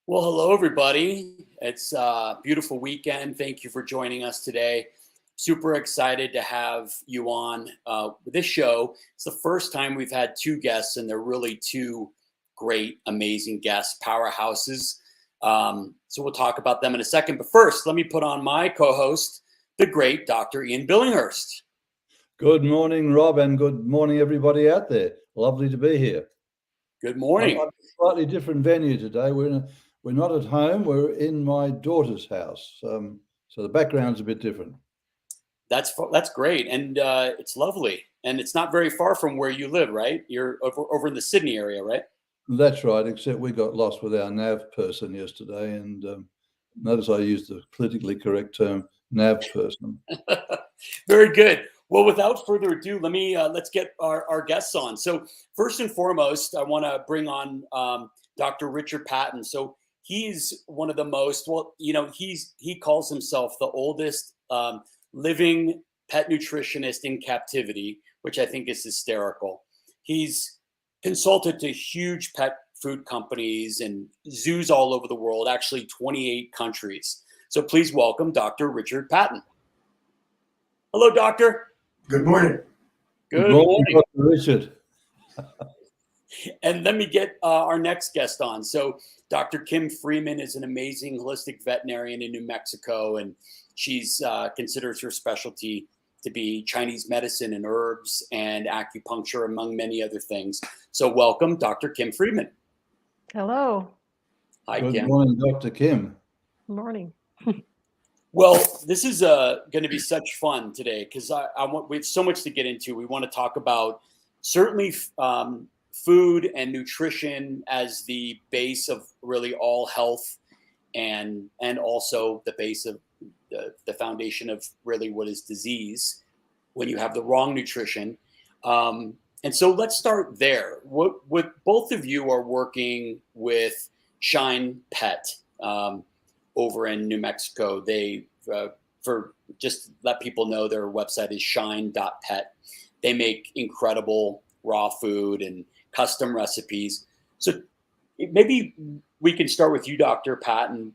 Well, hello, everybody. It's a beautiful weekend. Thank you for joining us today. Super excited to have you on this show. It's the first time we've had two guests, and they're really two great, amazing guests, powerhouses. So we'll talk about them in a second. But first, let me put on my co host, the great Dr. Ian Billinghurst. Good morning, Rob, and good morning, everybody out there. Lovely to be here. Good morning. I'm at a slightly different venue today. We're not at home. We're in my daughter's house, so the background's a bit different. That's great, and it's lovely, and it's not very far from where you live, right? You're over in the Sydney area, right? That's right, except we got lost with our nav person yesterday, and notice I used the politically correct term, nav person. Very good. Well, without further ado, let's get our guests on. So first and foremost, I want to bring on Dr. Richard Patton. So he's one of the most he calls himself the oldest living pet nutritionist in captivity, which I think is hysterical. He's consulted to huge pet food companies and zoos all over the world, actually 28 countries. So please welcome Dr. Richard Patton. Hello, doctor. Good morning. Good morning, Dr. Richard. And let me get our next guest on. So Dr. Kim Freeman is an amazing holistic veterinarian in New Mexico, and she's considers her specialty to be Chinese medicine and herbs and acupuncture, among many other things. So welcome, Dr. Kim Freeman. Hello. Hi, Good Kim. morning, Dr. Kim. Good morning. Well, this is going to be such fun today because we have so much to get into. We want to talk about certainly food and nutrition as the base of really all health, and also the base of the foundation of really what is disease when you have the wrong nutrition. And so let's start there. What both of you are working with Shine Pet. Over in New Mexico, they for just let people know, their website is shine.pet. They make incredible raw food and custom recipes. So maybe we can start with you, Dr. Patton.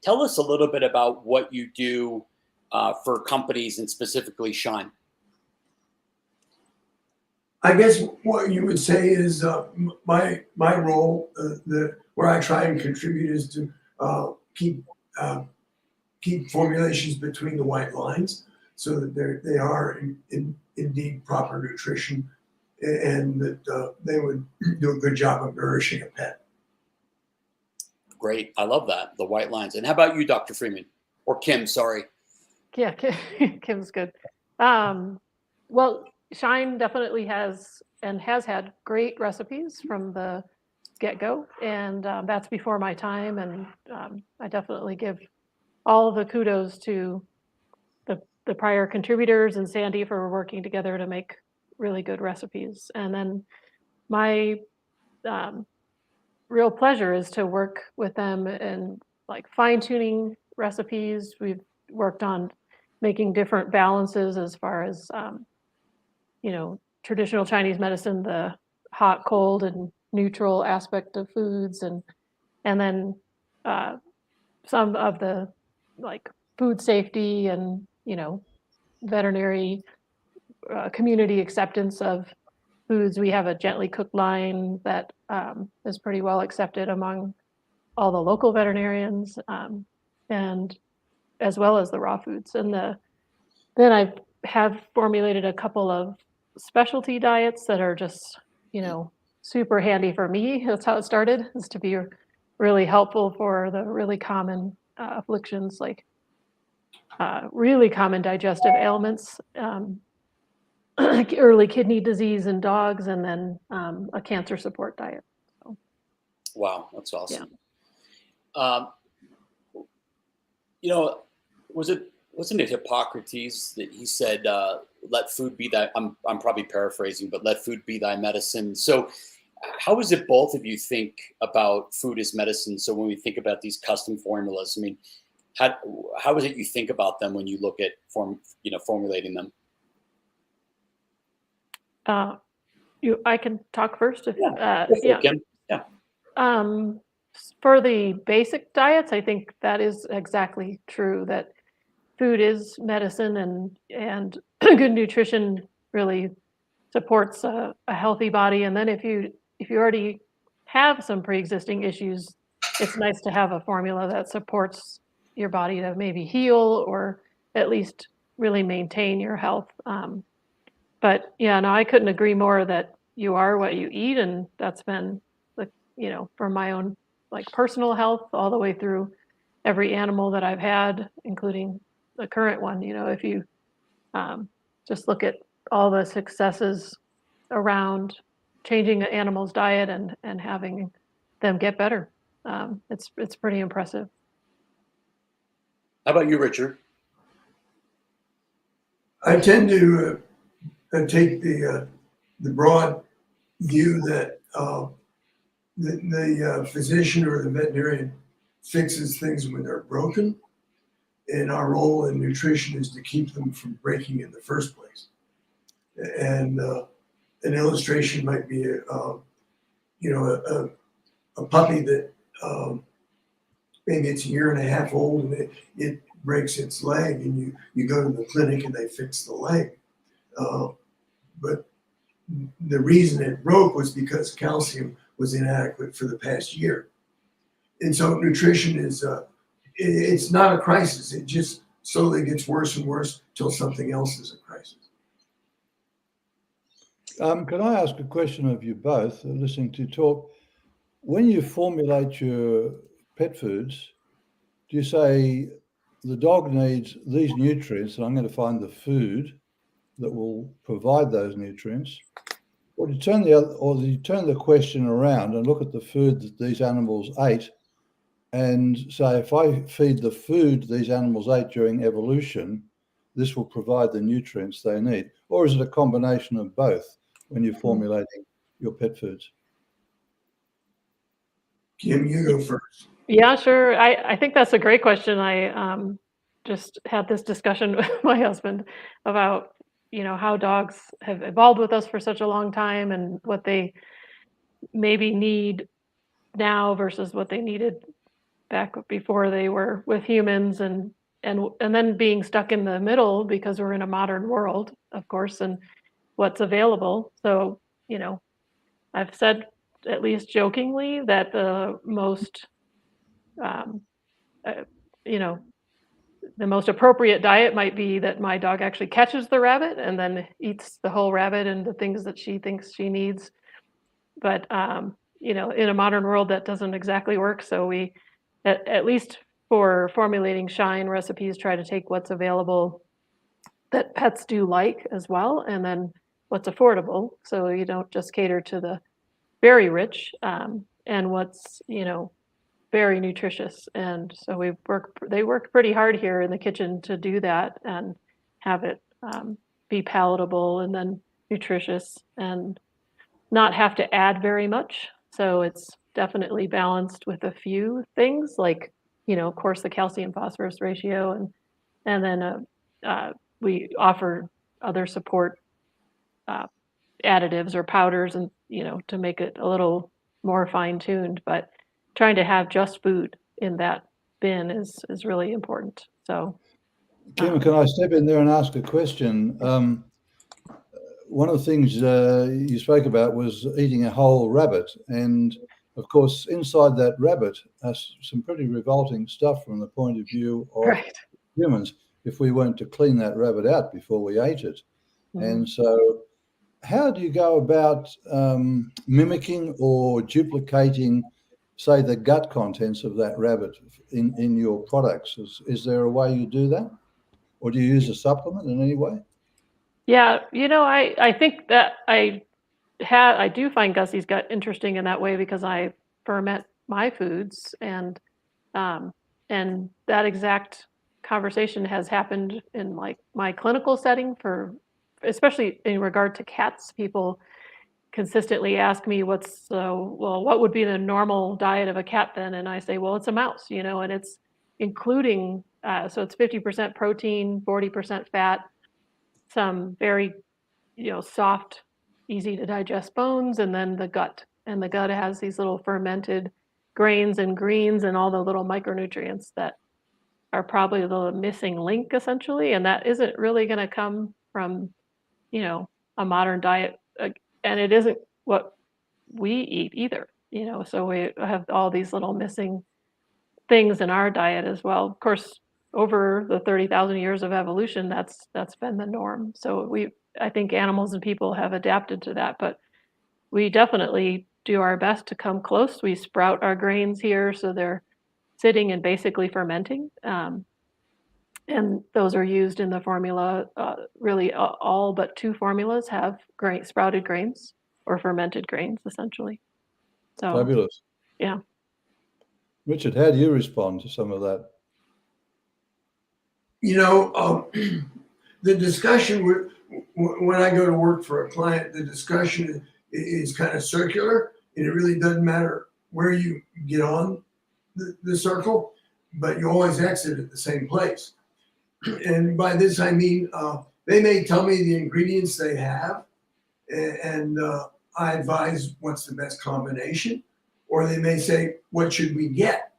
Tell us a little bit about what you do for companies and specifically Shine. I guess what you would say is my role, where I try and contribute, is to keep formulations between the white lines, so that they are indeed proper nutrition, and that they would do a good job of nourishing a pet. Great, I love that, the white lines. And how about you, Dr. Freeman, or Kim? Sorry. Yeah, Kim's good. Well, Shine definitely has had great recipes from the get-go, and that's before my time, and I definitely give all of the kudos to the prior contributors and Sandy for working together to make really good recipes. And then my real pleasure is to work with them in like fine-tuning recipes. We've worked on making different balances as far as traditional Chinese medicine, the hot, cold, and neutral aspect of foods, and then some of the like food safety and veterinary community acceptance of foods. We have a gently cooked line that is pretty well accepted among all the local veterinarians, and as well as the raw foods. And then I have formulated a couple of specialty diets that are just super handy for me. That's how it started, is to be really helpful for the really common afflictions, like really common digestive ailments, early kidney disease in dogs, and then a cancer support diet. So, wow, that's awesome. Yeah. Wasn't it Hippocrates that he said, "Let food be thy"? I'm probably paraphrasing, but "Let food be thy medicine." So, how is it both of you think about food as medicine? So when we think about these custom formulas, I mean, how is it you think about them when you look at formulating them? I can talk first. Yeah. for the basic diets, I think that is exactly true, that food is medicine, and good nutrition really supports a healthy body. And then if you already have some pre-existing issues, it's nice to have a formula that supports your body to maybe heal or at least really maintain your health. But yeah, no, I couldn't agree more that you are what you eat, and that's been the, for my own like personal health all the way through every animal that I've had, including the current one. If you just look at all the successes around changing an animal's diet and having them get better, it's pretty impressive. How about you, Richard? I tend to take the broad view that the physician or the veterinarian fixes things when they're broken, and our role in nutrition is to keep them from breaking in the first place. And an illustration might be a puppy that maybe it's a year and a half old, and it breaks its leg, and you go to the clinic and they fix the leg. But the reason it broke was because calcium was inadequate for the past year. And so nutrition is, it's not a crisis. It just slowly gets worse and worse till something else is a crisis. Can I ask a question of you both, listening to talk? When you formulate your pet foods, do you say the dog needs these nutrients and I'm going to find the food that will provide those nutrients? Or do you turn the question around and look at the food that these animals ate and say, if I feed the food these animals ate during evolution, this will provide the nutrients they need? Or is it a combination of both when you're formulating your pet foods? Kim, you go first. Yeah, sure. I think that's a great question. I just had this discussion with my husband about, how dogs have evolved with us for such a long time and what they maybe need now versus what they needed back before they were with humans, and then being stuck in the middle because we're in a modern world, of course, and what's available. So, I've said, at least jokingly, that the most the most appropriate diet might be that my dog actually catches the rabbit and then eats the whole rabbit and the things that she thinks she needs. But in a modern world, that doesn't exactly work. So we, at least for formulating Shine recipes, try to take what's available that pets do like as well, and then what's affordable. So you don't just cater to the very rich, and what's very nutritious. And so they work pretty hard here in the kitchen to do that and have it be palatable and then nutritious and not have to add very much. So it's definitely balanced with a few things, like, of course, the calcium phosphorus ratio, and then we offer other support additives or powders, and to make it a little more fine-tuned. But trying to have just food in that bin is really important. So Kim, can I step in there and ask a question? One of the things you spoke about was eating a whole rabbit, and of course inside that rabbit has some pretty revolting stuff from the point of view of right. humans if we weren't to clean that rabbit out before we ate it. Mm-hmm. And so how do you go about mimicking or duplicating, say, the gut contents of that rabbit in your products? Is there a way you do that? Or do you use a supplement in any way? Yeah, I think that I do find Gussie's gut interesting in that way, because I ferment my foods, and that exact conversation has happened in like my clinical setting, especially in regard to cats. People consistently ask me what would be the normal diet of a cat then? And I say, well, it's a mouse, and it's including, so it's 50% protein, 40% fat, some very, soft, easy to digest bones, and then the gut. And the gut has these little fermented grains and greens and all the little micronutrients that are probably the missing link essentially, and that isn't really going to come from, you know, a modern diet, and it isn't what we eat either, you know, so we have all these little missing things in our diet as well. Of course, over the 30,000 years of evolution, that's been the norm. So I think animals and people have adapted to that, but we definitely do our best to come close. We sprout our grains here, so they're sitting and basically fermenting. And those are used in the formula. Really, all but 2 formulas have sprouted grains or fermented grains, essentially. So, Fabulous. yeah. Richard, how do you respond to some of that? You know, the discussion when I go to work for a client, the discussion is kind of circular, and it really doesn't matter where you get on the circle, but you always exit at the same place. And by this, I mean, they may tell me the ingredients they have, and I advise what's the best combination, or they may say, what should we get?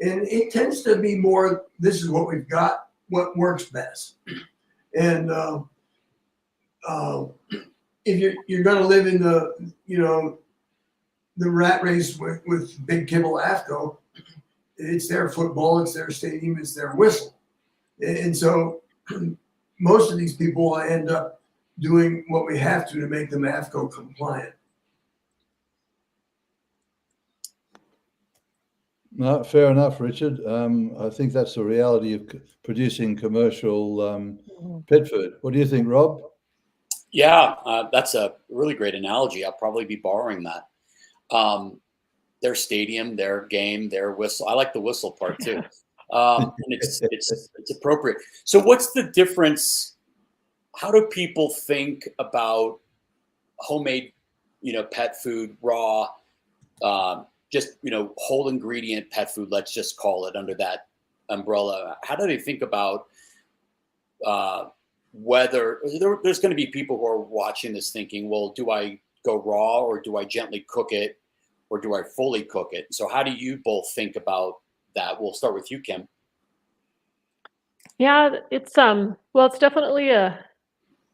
And it tends to be more, this is what we've got, what works best. And if you're going to live in the, you know, the rat race with Big Kibble AFCO, it's their football, it's their stadium, it's their whistle. And so most of these people will end up doing what we have to make them AFCO compliant. No, fair enough, Richard. I think that's the reality of producing commercial pet food. What do you think, Rob? Yeah, that's a really great analogy. I'll probably be borrowing that. Their stadium, their game, their whistle. I like the whistle part too. And it's appropriate. So what's the difference? How do people think about homemade, you know, pet food, raw, just, you know, whole ingredient pet food, let's just call it under that umbrella? How do they think about whether there's going to be people who are watching this thinking, well, do I go raw or do I gently cook it or do I fully cook it? So how do you both think about that? We'll start with you, Kim. Yeah, it's well, it's definitely a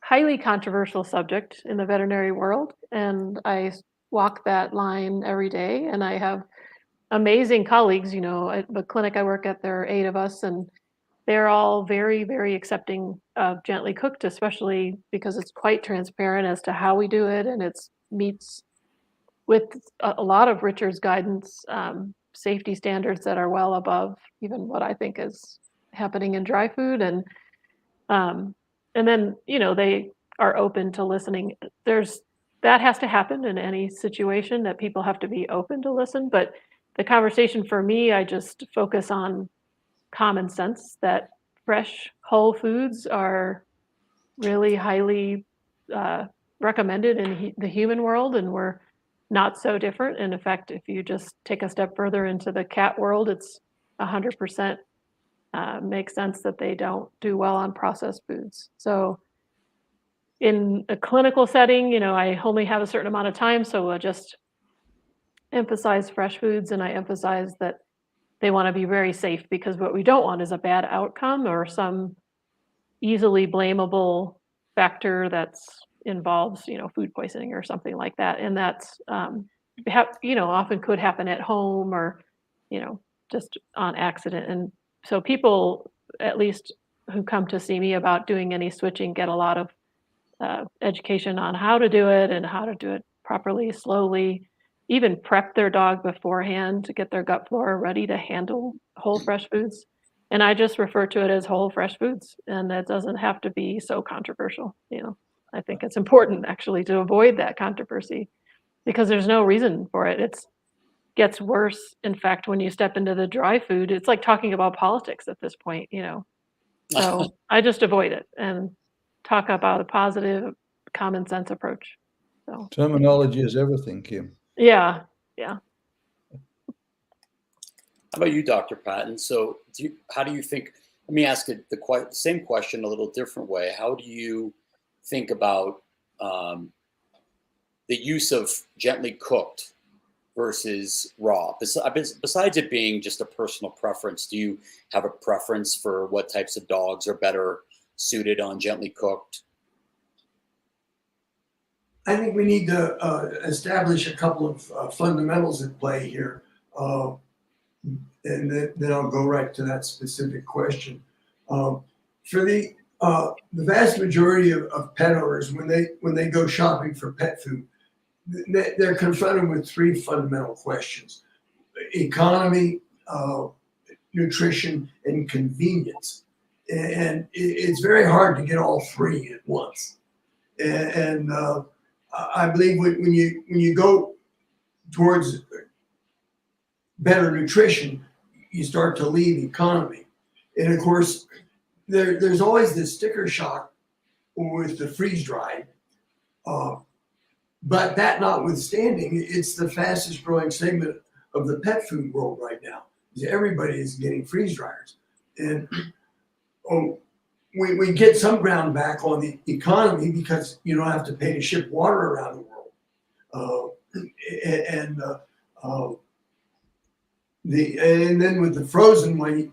highly controversial subject in the veterinary world, and I walk that line every day. And I have amazing colleagues. You know, at the clinic I work at, there are 8 of us, and they're all very, very accepting of gently cooked, especially because it's quite transparent as to how we do it, and it meets with a lot of Richard's guidance, safety standards that are well above even what I think is happening in dry food. And then, you know, they are open to listening. That has to happen in any situation, that people have to be open to listen. But the conversation for me, I just focus on common sense, that fresh whole foods are really highly recommended in the human world, and we're not so different. And in fact, if you just take a step further into the cat world, it's 100% makes sense that they don't do well on processed foods. So in a clinical setting, you know, I only have a certain amount of time, so I just emphasize fresh foods, and I emphasize that they want to be very safe, because what we don't want is a bad outcome or some easily blamable factor that's involves, you know, food poisoning or something like that. And that's, you know, often could happen at home or, you know, just on accident. And so people, at least who come to see me about doing any switching, get a lot of education on how to do it and how to do it properly, slowly, even prep their dog beforehand to get their gut flora ready to handle whole fresh foods. And I just refer to it as whole fresh foods, and it doesn't have to be so controversial. You know, I think it's important actually to avoid that controversy, because there's no reason for it. It gets worse. In fact, when you step into the dry food, it's like talking about politics at this point, you know. So I just avoid it and talk about a positive, common sense approach. So Terminology is everything, Kim. yeah. How about you, Dr. Patton? So how do you think, let me ask it the same question a little different way. How do you think about the use of gently cooked versus raw? Besides it being just a personal preference, do you have a preference for what types of dogs are better suited on gently cooked? I think we need to establish a couple of fundamentals at play here, and then I'll go right to that specific question. For the vast majority of pet owners, when they go shopping for pet food, they're confronted with three fundamental questions: economy, nutrition, and convenience. And it's very hard to get all three at once. And I believe when you go towards better nutrition, you start to leave economy. And of course, there's always this sticker shock with the freeze dried. But that notwithstanding, it's the fastest growing segment of the pet food world right now. Everybody is getting freeze dryers. And we get some ground back on the economy because you don't have to pay to ship water around the world. And then with the frozen one,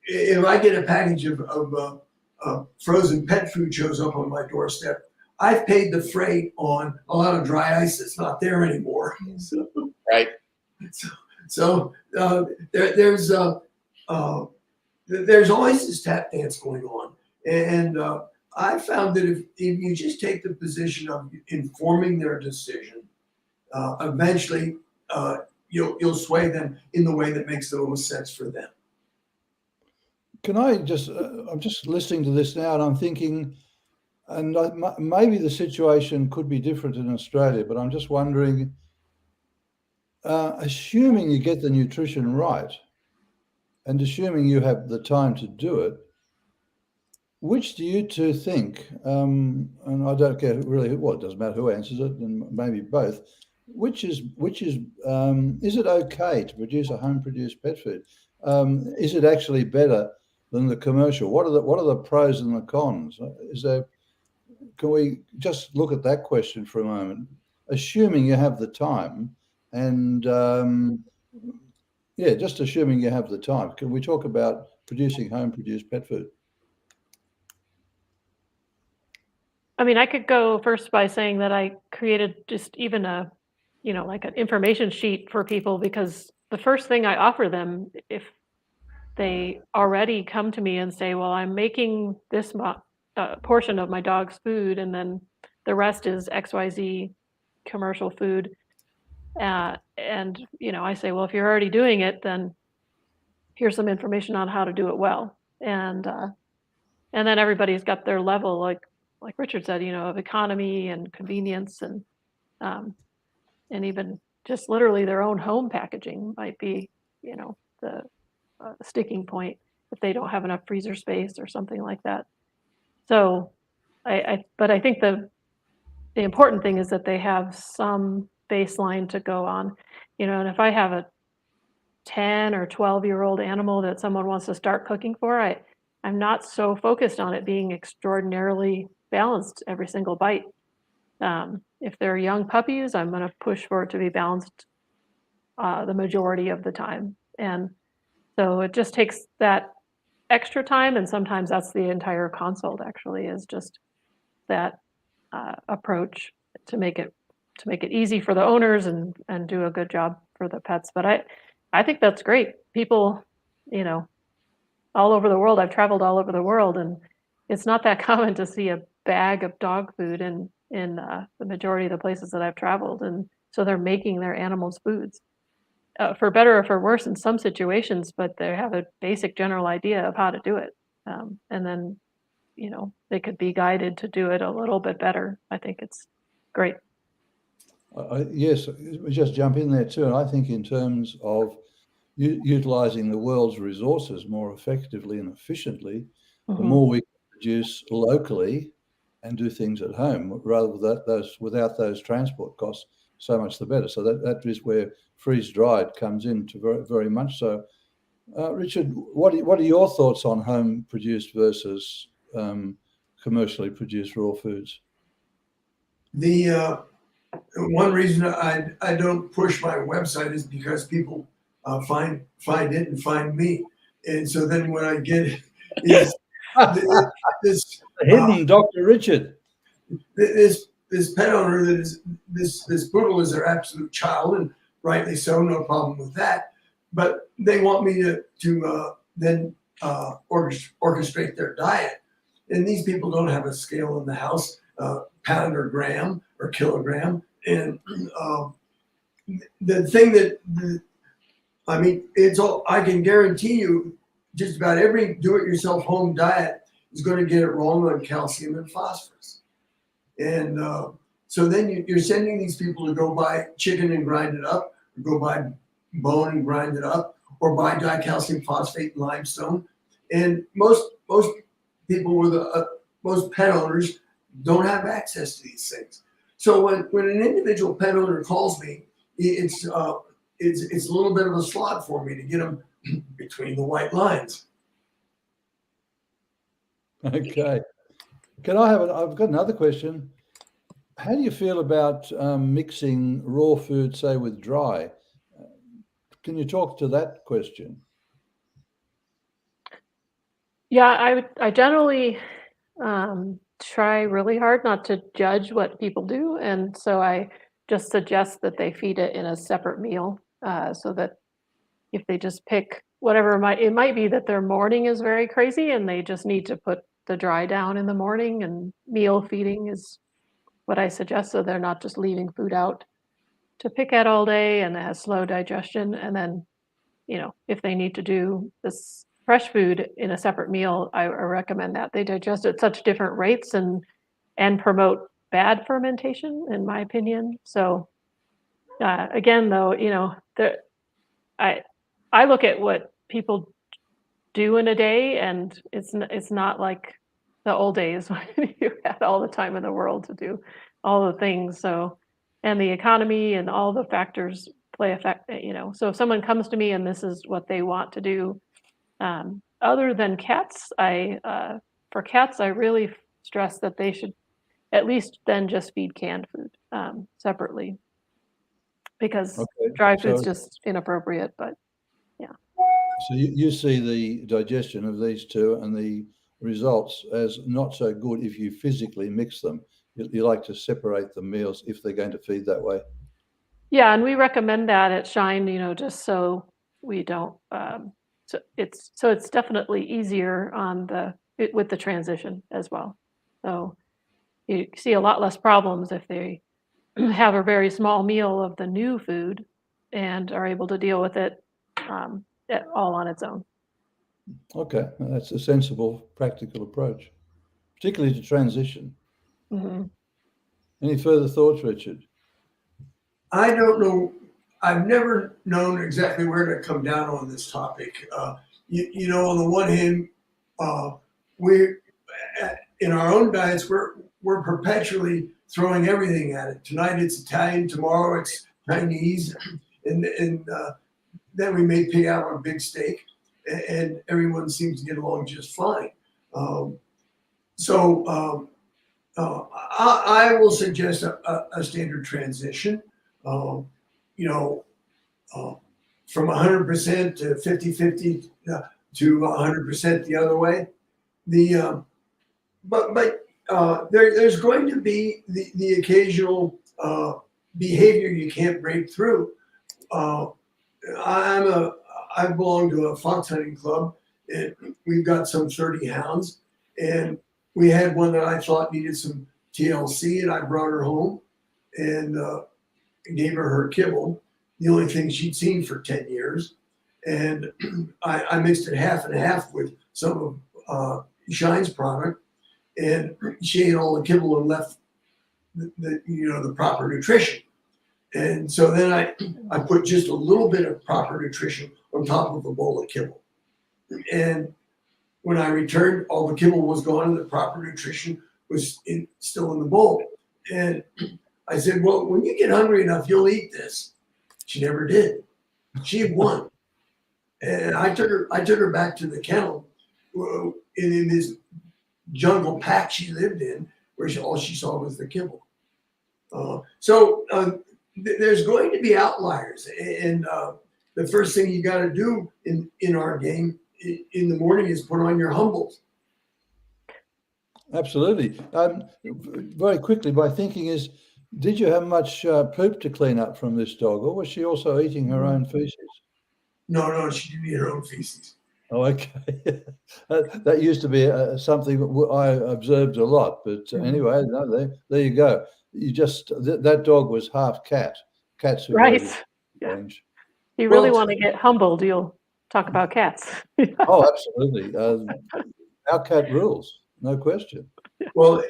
if I get a package of frozen pet food shows up on my doorstep, I've paid the freight on a lot of dry ice that's not there anymore. So, Right. So there's always this tap dance going on, and I found that if you just take the position of informing their decision, eventually you'll sway them in the way that makes the most sense for them. Can I just? I'm just listening to this now, and I'm thinking, and maybe the situation could be different in Australia, but I'm just wondering. Assuming you get the nutrition right, and assuming you have the time to do it, which do you two think? And I don't care really. Well, it doesn't matter who answers it, and maybe both. Which is it okay to produce a home-produced pet food? Is it actually better than the commercial? What are the pros and the cons? Can we just look at that question for a moment? Assuming you have the time, and just assuming you have the time, can we talk about producing home-produced pet food? I mean, I could go first by saying that I created just even like an information sheet for people, because the first thing I offer them, if they already come to me and say, well, I'm making this portion of my dog's food, and then the rest is XYZ commercial food. And, I say, well, if you're already doing it, then here's some information on how to do it well. And then everybody's got their level, like Richard said, of economy and convenience, and even just literally their own home packaging might be, the sticking point if they don't have enough freezer space or something like that. So but I think the important thing is that they have some baseline to go on, and if I have a 10 or 12-year-old animal that someone wants to start cooking for, I'm not so focused on it being extraordinarily balanced every single bite. If they're young puppies, I'm going to push for it to be balanced the majority of the time. And so it just takes that extra time, and sometimes that's the entire consult, actually, is just that approach to make it easy for the owners and do a good job for the pets. But I think that's great. People, all over the world, I've traveled all over the world, and it's not that common to see a bag of dog food in the majority of the places that I've traveled. And so they're making their animals' foods, for better or for worse in some situations, but they have a basic general idea of how to do it. And then, they could be guided to do it a little bit better. I think it's great. Yes, we just jump in there too. And I think in terms of utilizing the world's resources more effectively and efficiently, the more we can produce locally and do things at home, rather without those transport costs, so much the better. So that is where freeze-dried comes in to very, very much so. Richard, what are your thoughts on home-produced versus commercially produced raw foods? one reason I don't push my website is because people find it and find me, and so then when I get is this Hidden Dr. Richard. this pet owner that is this poodle is their absolute child, and rightly so, no problem with that. But they want me to then orchestrate their diet, and these people don't have a scale in the house, pound or gram or kilogram, and the thing I mean, it's all I can guarantee you. Just about every do-it-yourself home diet is going to get it wrong on calcium and phosphorus. And so then you're sending these people to go buy chicken and grind it up, or go buy bone and grind it up, or buy dicalcium phosphate and limestone. And most people with most pet owners don't have access to these things. So when an individual pet owner calls me, it's a little bit of a slog for me to get them between the white lines. Okay. I've got another question. How do you feel about mixing raw food, say, with dry? Can you talk to that question? Yeah, I generally try really hard not to judge what people do, and so I just suggest that they feed it in a separate meal, so that if they just pick whatever it might be that their morning is very crazy and they just need to put the dry down in the morning, and meal feeding is what I suggest, so they're not just leaving food out to pick at all day and it has slow digestion. And then, if they need to do this fresh food in a separate meal, I recommend that. They digest at such different rates and promote bad fermentation, in my opinion. So again, though, I look at what people do in a day, and it's not like the old days when you had all the time in the world to do all the things. So, and the economy and all the factors play effect. So if someone comes to me and this is what they want to do, other than cats, for cats I really stress that they should at least then just feed canned food separately, because dry food's just inappropriate. But so you see the digestion of these two and the results as not so good if you physically mix them. You like to separate the meals if they're going to feed that way. Yeah, and we recommend that at Shine, just so we don't. So it's definitely easier with the transition as well. So you see a lot less problems if they have a very small meal of the new food and are able to deal with it all on its own. Okay, that's a sensible, practical approach, particularly to transition. Mm-hmm. Any further thoughts, Richard? I don't know. I've never known exactly where to come down on this topic. On the one hand, we in our own diets we're perpetually throwing everything at it. Tonight it's Italian, tomorrow it's Chinese, and then we may pick out our big steak, and everyone seems to get along just fine. I will suggest a standard transition. From 100% to 50-50 to 100% the other way. There's going to be the occasional behavior you can't break through. I belong to a fox hunting club, and we've got some 30 hounds, and we had one that I thought needed some TLC, and I brought her home and gave her kibble, the only thing she'd seen for 10 years. And I mixed it half and half with some of Shine's product, and she ate all the kibble and left the proper nutrition. And so then I put just a little bit of proper nutrition on top of a bowl of kibble. And when I returned, all the kibble was gone and the proper nutrition was still in the bowl. And I said, well, when you get hungry enough, you'll eat this. She never did. She had won. And I took her back to the kennel in this jungle pack she lived in, where all she saw was the kibble. There's going to be outliers, and the first thing you got to do in our game in the morning is put on your humbles. Absolutely. Very quickly, my thinking is, did you have much poop to clean up from this dog, or was she also eating her own feces? No, she didn't eat her own feces. Oh, okay. That used to be something I observed a lot, but anyway, no, there you go. You just that dog was half cat. Cats are very Right. Yeah. strange. You Well, really want to get humbled, you'll talk about cats. Oh, absolutely. Our cat rules, no question. Well,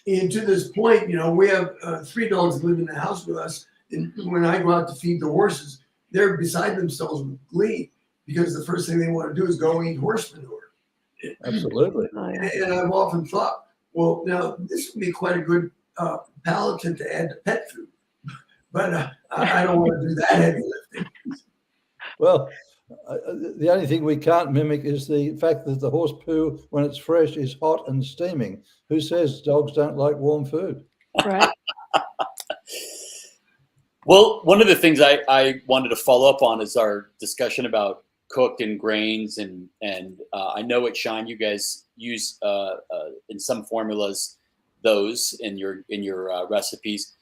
and to this point, we have 3 dogs that live in the house with us. And when I go out to feed the horses, they're beside themselves with glee because the first thing they want to do is go eat horse manure. Absolutely. Oh, yeah. And I've often thought, well, now this would be quite a good palliative to add to pet food, but I don't want to do that heavy lifting. Well, the only thing we can't mimic is the fact that the horse poo, when it's fresh, is hot and steaming. Who says dogs don't like warm food? Right. Well, one of the things I wanted to follow up on is our discussion about cooked and grains, and I know at Shine you guys use in some formulas those in your recipes.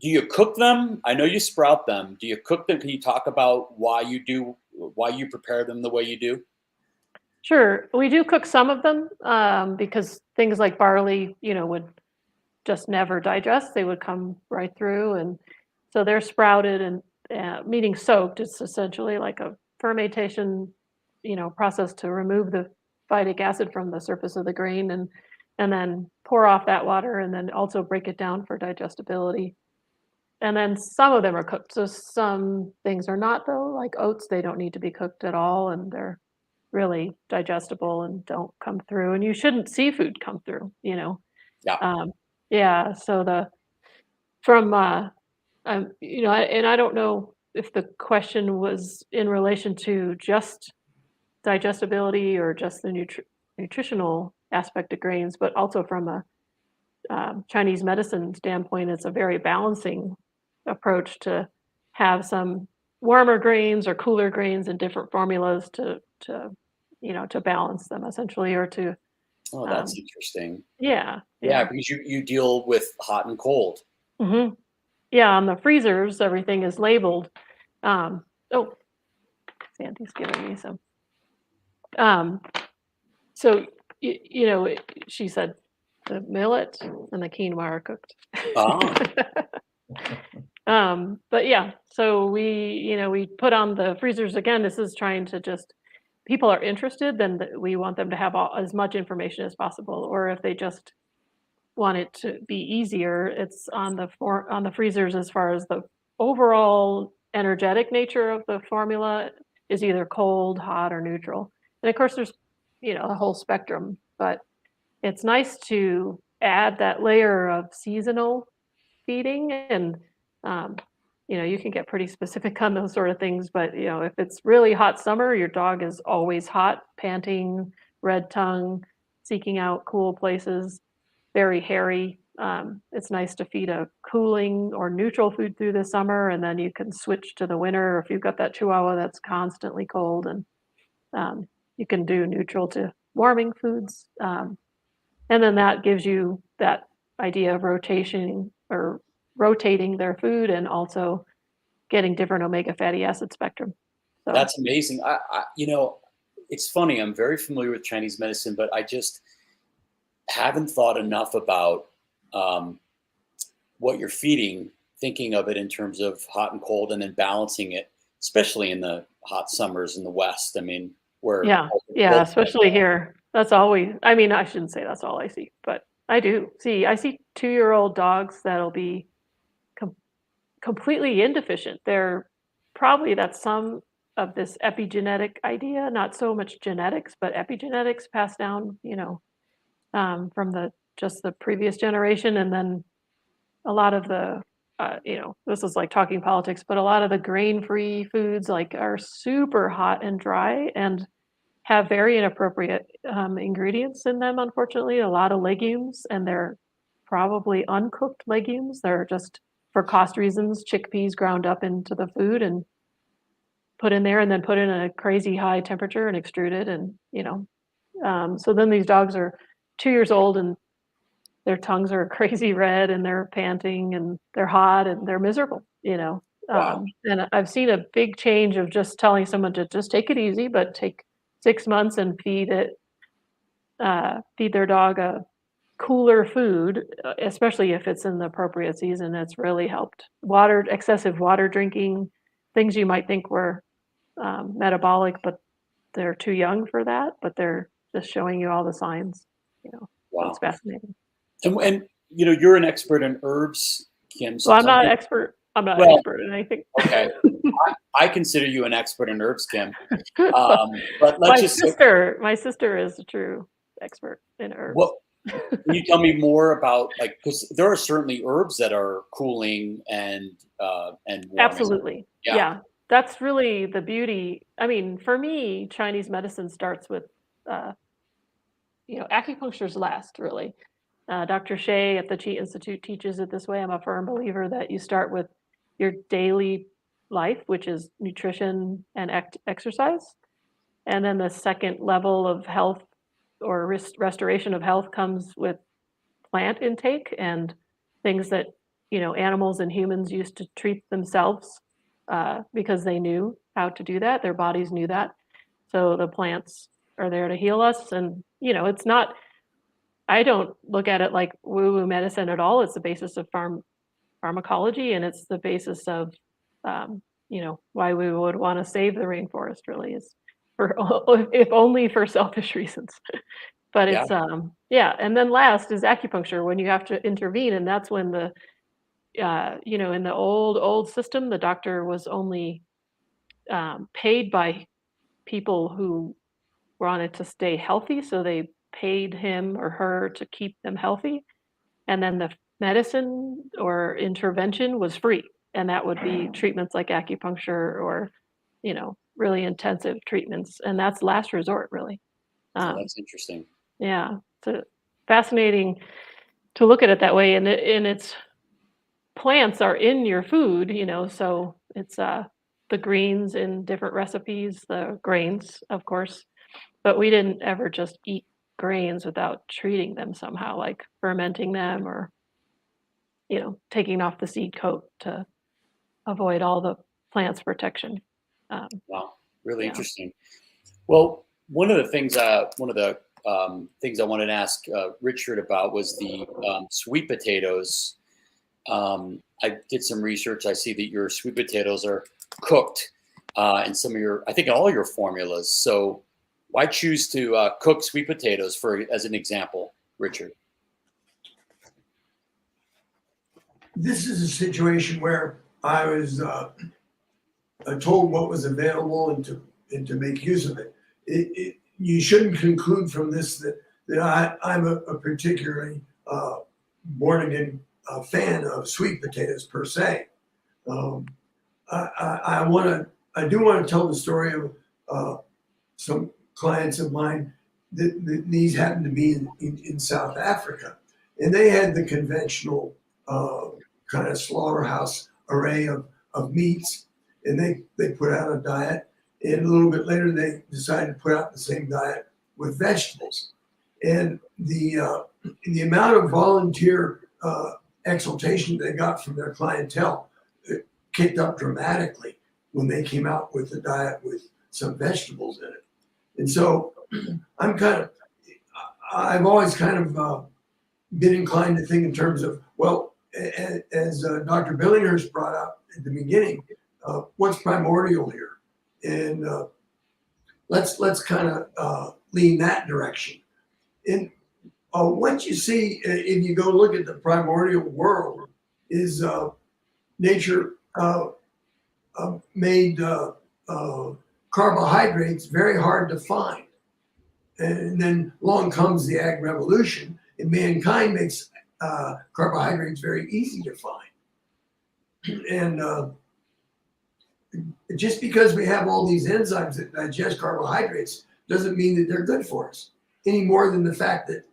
Do you cook them? I know you sprout them. Do you cook them? Can you talk about why you prepare them the way you do? Sure. We do cook some of them because things like barley, would just never digest. They would come right through. And so they're sprouted and meaning soaked. It's essentially like a fermentation, process to remove the phytic acid from the surface of the grain and then pour off that water and then also break it down for digestibility. And then some of them are cooked. So some things are not, though, like oats, they don't need to be cooked at all. And they're really digestible and don't come through. And you shouldn't seafood come through, Yeah. Yeah. So and I don't know if the question was in relation to just digestibility or just the nutritional aspect of grains, but also from a Chinese medicine standpoint, it's a very balancing approach to have some warmer grains or cooler grains in different formulas to balance them essentially, or to Oh, that's interesting. yeah. Yeah, because you deal with hot and cold. hmm Yeah, on the freezers, everything is labeled. Oh, Sandy's giving me some. So she said the millet and the quinoa are cooked. Ah. But yeah, so we put on the freezers again. This is trying to just people are interested, then we want them to have as much information as possible. Or if they just want it to be easier, it's on the freezers as far as the overall energetic nature of the formula is either cold, hot, or neutral. And of course, there's a whole spectrum, but it's nice to add that layer of seasonal feeding and you can get pretty specific on those sort of things, but if it's really hot summer, your dog is always hot, panting, red tongue, seeking out cool places, very hairy. It's nice to feed a cooling or neutral food through the summer, and then you can switch to the winter if you've got that chihuahua that's constantly cold, and you can do neutral to warming foods. And then that gives you that idea of rotating their food and also getting different omega fatty acid spectrum. So That's amazing. It's funny. I'm very familiar with Chinese medicine, but I just haven't thought enough about what you're feeding, thinking of it in terms of hot and cold, and then balancing it, especially in the hot summers in the West. I mean, where yeah, especially here. That's always. I mean, I shouldn't say that's all I see, but I do see. I see 2-year-old dogs that'll be completely indeficient. That's some of this epigenetic idea, not so much genetics, but epigenetics passed down, from the previous generation. And then a lot of the, this is like talking politics, but a lot of the grain-free foods are super hot and dry and have very inappropriate ingredients in them, unfortunately, a lot of legumes, and they're probably uncooked legumes. They're just, for cost reasons, chickpeas ground up into the food and put in there, and then put in a crazy high temperature and extruded. And, so then these dogs are 2 years old and their tongues are crazy red and they're panting and they're hot and they're miserable. Wow. And I've seen a big change of just telling someone to just take it easy, but take 6 months and feed their dog a cooler food, especially if it's in the appropriate season. It's really helped. Excessive water drinking, things you might think were metabolic, but they're too young for that, but they're just showing you all the signs. So it's Wow. fascinating. And you're an expert in herbs, Kim. So I'm tell not me- expert. I'm not Well, expert in anything. Okay. I consider you an expert in herbs, Kim. But my let's just say, sister is a true expert in herbs. well, can you tell me more about, like, because there are certainly herbs that are cooling and warming. Absolutely. Yeah. Yeah. That's really the beauty. I mean, for me, Chinese medicine starts with, acupuncture's last, really. Dr. Shea at the Chi Institute teaches it this way. I'm a firm believer that you start with your daily life, which is nutrition and exercise. And then the second level of health or restoration of health comes with plant intake and things that, animals and humans used to treat themselves because they knew how to do that. Their bodies knew that. So the plants are there to heal us. And, it's not, I don't look at it like woo-woo medicine at all. It's the basis of pharmacology, and it's the basis of, why we would want to save the rainforest, really, is for, if only for selfish reasons. But Yeah. it's, and then last is acupuncture, when you have to intervene, and that's when the, in the old system, the doctor was only paid by people who wanted to stay healthy, so they paid him or her to keep them healthy. And then the medicine or intervention was free, and that would be treatments like acupuncture or, really intensive treatments, and that's last resort, really. Oh, that's interesting. Yeah, so fascinating to look at it that way, and it's plants are in your food, so it's the greens in different recipes, the grains, of course, but we didn't ever just eat grains without treating them somehow, like fermenting them or, taking off the seed coat to avoid all the plant's protection. Wow. Really Yeah. interesting. Well, one of the things I wanted to ask Richard about was the sweet potatoes. I did some research. I see that your sweet potatoes are cooked in some of I think all your formulas. So why choose to cook sweet potatoes as an example, Richard? This is a situation where I was told what was available and to make use of it. You shouldn't conclude from this that I'm a particularly born again fan of sweet potatoes per se. I do want to tell the story of some clients of mine that these happen to be in South Africa, and they had the conventional kind of slaughterhouse array of meats, and they put out a diet, and a little bit later they decided to put out the same diet with vegetables, and the amount of volunteer exaltation they got from their clientele kicked up dramatically when they came out with a diet with some vegetables in it. And so I've always kind of been inclined to think in terms of, well, as Dr. Billinghurst brought up at the beginning, what's primordial here? And let's kind of lean that direction. And what you see, if you go look at the primordial world, is nature made carbohydrates very hard to find. And then along comes the ag revolution, and mankind makes carbohydrates very easy to find. And just because we have all these enzymes that digest carbohydrates doesn't mean that they're good for us, any more than the fact that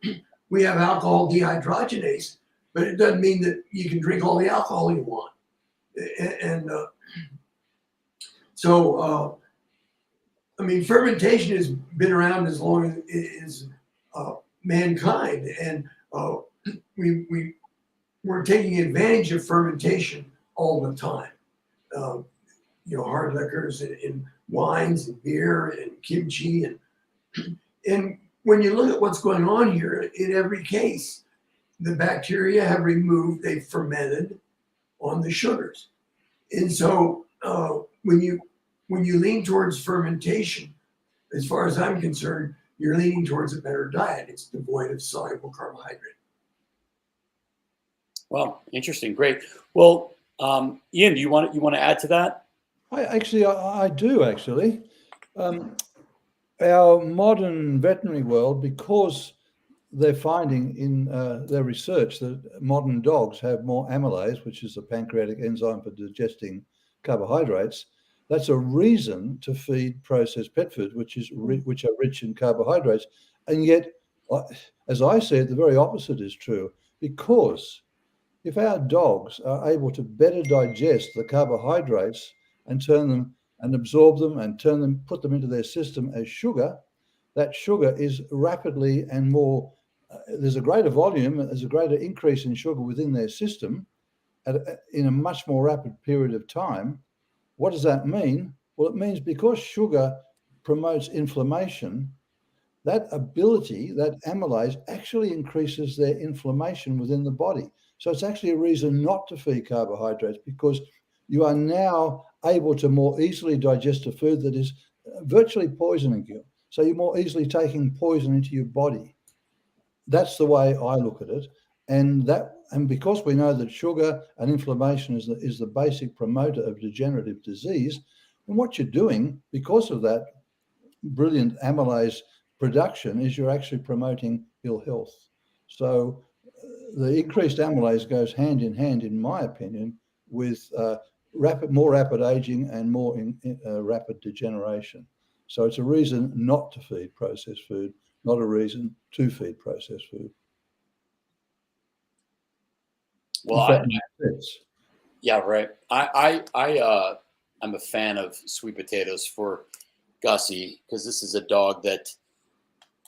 we have alcohol dehydrogenase but it doesn't mean that you can drink all the alcohol you want. And so, I mean, fermentation has been around as long as mankind, and we're taking advantage of fermentation all the time. You know, hard liquors and wines and beer and kimchi, and when you look at what's going on here, in every case, the bacteria have removed, they've fermented on the sugars, and so when you lean towards fermentation, as far as I'm concerned, you're leaning towards a better diet. It's devoid of soluble carbohydrate. Well, interesting, great. Well, Ian, do you want to add to that? I do actually. Our modern veterinary world, because they're finding in their research that modern dogs have more amylase, which is the pancreatic enzyme for digesting carbohydrates. That's a reason to feed processed pet food, which are rich in carbohydrates. And yet, as I said, the very opposite is true, because if our dogs are able to better digest the carbohydrates and turn them and absorb them and put them into their system as sugar, that sugar is rapidly and more, there's a greater volume, there's a greater increase in sugar within their system in a much more rapid period of time. What does that mean? Well, it means because sugar promotes inflammation, that ability, that amylase, actually increases their inflammation within the body. So it's actually a reason not to feed carbohydrates, because you are now able to more easily digest a food that is virtually poisoning you. So you're more easily taking poison into your body. That's the way I look at it. And because we know that sugar and inflammation is the basic promoter of degenerative disease, and what you're doing because of that brilliant amylase production is you're actually promoting ill health. So the increased amylase goes hand in hand, in my opinion, with more rapid aging and more rapid degeneration. So it's a reason not to feed processed food, not a reason to feed processed food. Well, yeah, right. I'm a fan of sweet potatoes for Gussie, because this is a dog that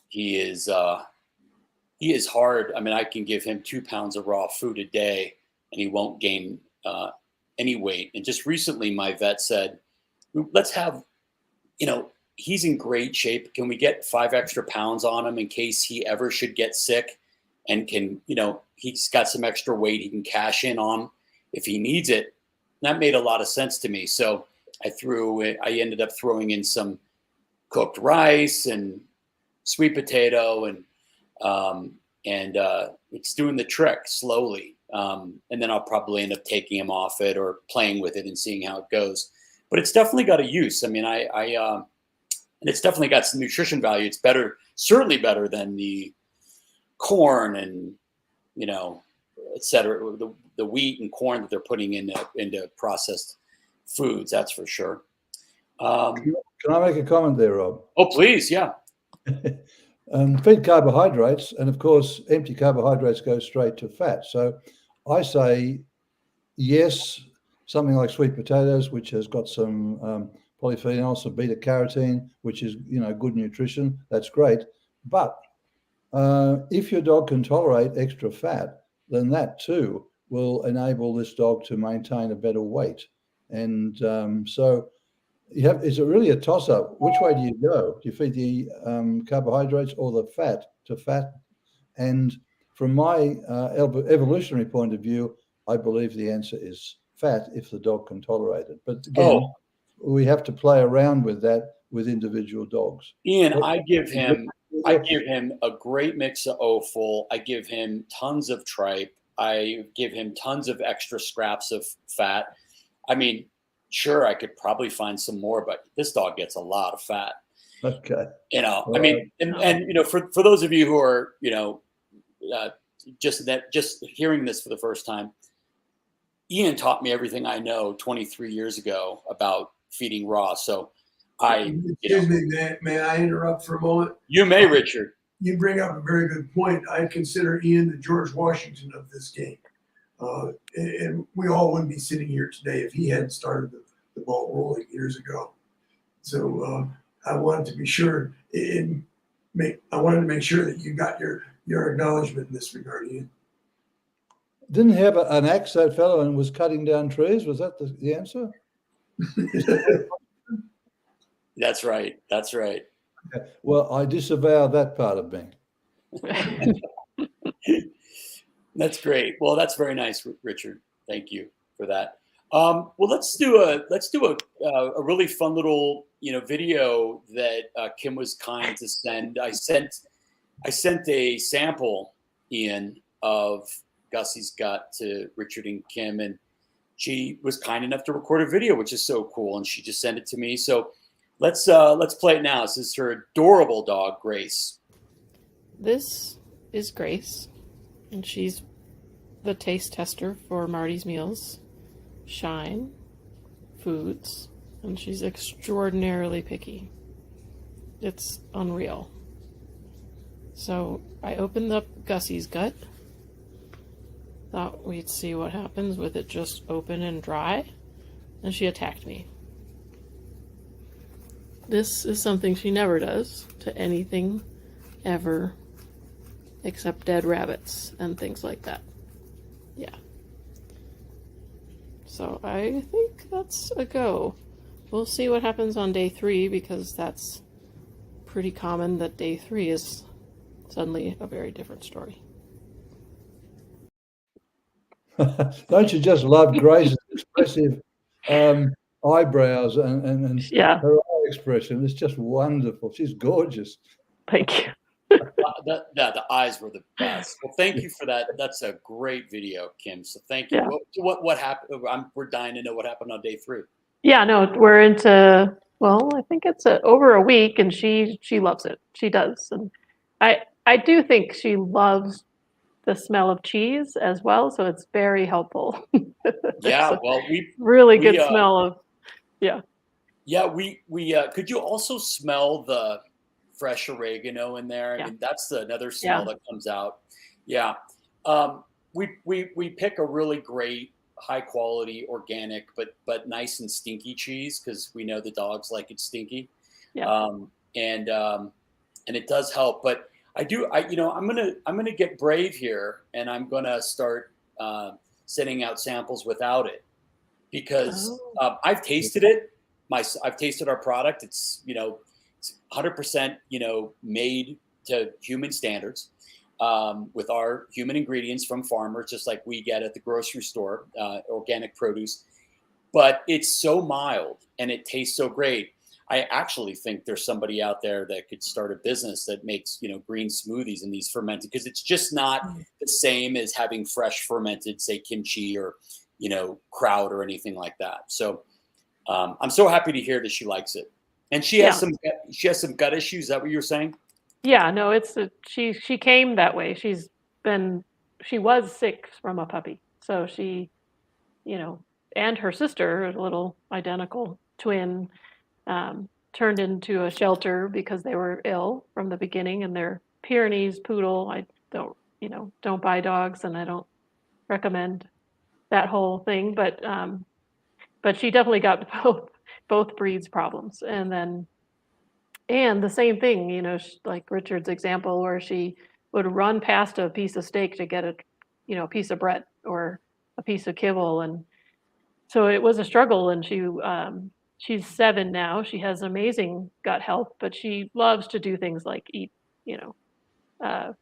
he is hard. I mean, I can give him 2 pounds of raw food a day and he won't gain any weight. And just recently my vet said, let's have, he's in great shape. Can we get 5 extra pounds on him in case he ever should get sick, and can, he's got some extra weight he can cash in on if he needs it. And that made a lot of sense to me. So I ended up throwing in some cooked rice and sweet potato, and it's doing the trick slowly. And then I'll probably end up taking him off it or playing with it and seeing how it goes. But it's definitely got a use. I mean, and it's definitely got some nutrition value. It's certainly better than the corn and, et cetera, the wheat and corn that they're putting into processed foods. That's for sure. Can I make a comment there, Rob? Oh, please. Yeah. Feed carbohydrates, and of course, empty carbohydrates go straight to fat. So I say, yes, something like sweet potatoes, which has got some polyphenols, some beta carotene, which is, good nutrition. That's great. But if your dog can tolerate extra fat, then that too will enable this dog to maintain a better weight. And so is it really a toss-up? Which way do you go? Do you feed the carbohydrates or the fat to fat? And from my evolutionary point of view, I believe the answer is fat if the dog can tolerate it. But again, we have to play around with that with individual dogs. Ian, I give him a great mix of offal. I give him tons of tripe. I give him tons of extra scraps of fat. I mean, sure, I could probably find some more, but this dog gets a lot of fat. Okay. I mean, and for those of you who are, just hearing this for the first time, Ian taught me everything I know 23 years ago about feeding raw. So Excuse me, may I interrupt for a moment? You may, Richard. you bring up a very good point. I consider Ian the George Washington of this game. And we all wouldn't be sitting here today if he hadn't started the ball rolling years ago. So I wanted to be sure I wanted to make sure that you got your acknowledgement in this regard, Ian. Didn't he have an axe, that fellow, and was cutting down trees? Was that the answer? That's right. That's right. Well, I disavow that part of me. That's great. Well, that's very nice, Richard. Thank you for that. Well, let's do a really fun little video that Kim was kind to send. I sent a sample, Ian, of Gussie's gut to Richard and Kim, and she was kind enough to record a video, which is so cool. And she just sent it to me. So let's play it now. This is her adorable dog, Grace. This is Grace, and she's the taste tester for Marty's Meals, Shine Foods, and she's extraordinarily picky. It's unreal. So I opened up Gussie's gut. Thought we'd see what happens with it just open and dry, and she attacked me. This is something she never does to anything ever except dead rabbits and things like that. Yeah. So I think that's a go. We'll see what happens on day 3, because that's pretty common that day 3 is suddenly a very different story. Don't you just love Grace's expressive eyebrows and Yeah. her eye expression? It's just wonderful. She's gorgeous. Thank you. The eyes were the best. Well, thank you for that. That's a great video, Kim. So thank you. Yeah. What happened? We're dying to know what happened on day 3. Yeah, no, we're into, well, I think it's over a week, and she loves it. She does. And I do think she loves the smell of cheese as well, so it's very helpful. Yeah, well, really good smell of, yeah. Yeah, we could you also smell the fresh oregano in there? I mean, that's another smell that comes out. Yeah. We pick a really great, high quality, organic, but nice and stinky cheese, because we know the dogs like it stinky. Yeah. And it does help. But I'm gonna get brave here, and I'm gonna start sending out samples without it, because I've tasted it. I've tasted our product. It's it's 100% made to human standards, with our human ingredients from farmers, just like we get at the grocery store, organic produce. But it's so mild and it tastes so great. I actually think there's somebody out there that could start a business that makes green smoothies in these fermented, because it's just not the same as having fresh fermented, say, kimchi or kraut or anything like that. So I'm so happy to hear that she likes it. And she has some gut issues. Is that what you were saying? Yeah, no, it's she came that way. She was sick from a puppy. So she, and her sister, a little identical twin, turned into a shelter because they were ill from the beginning, and they're Pyrenees poodle. I don't buy dogs, and I don't recommend that whole thing, but she definitely got both breeds problems. And the same thing, like Richard's example, where she would run past a piece of steak to get a piece of bread or a piece of kibble. And so it was a struggle. And she's 7 now. She has amazing gut health, but she loves to do things like eat, the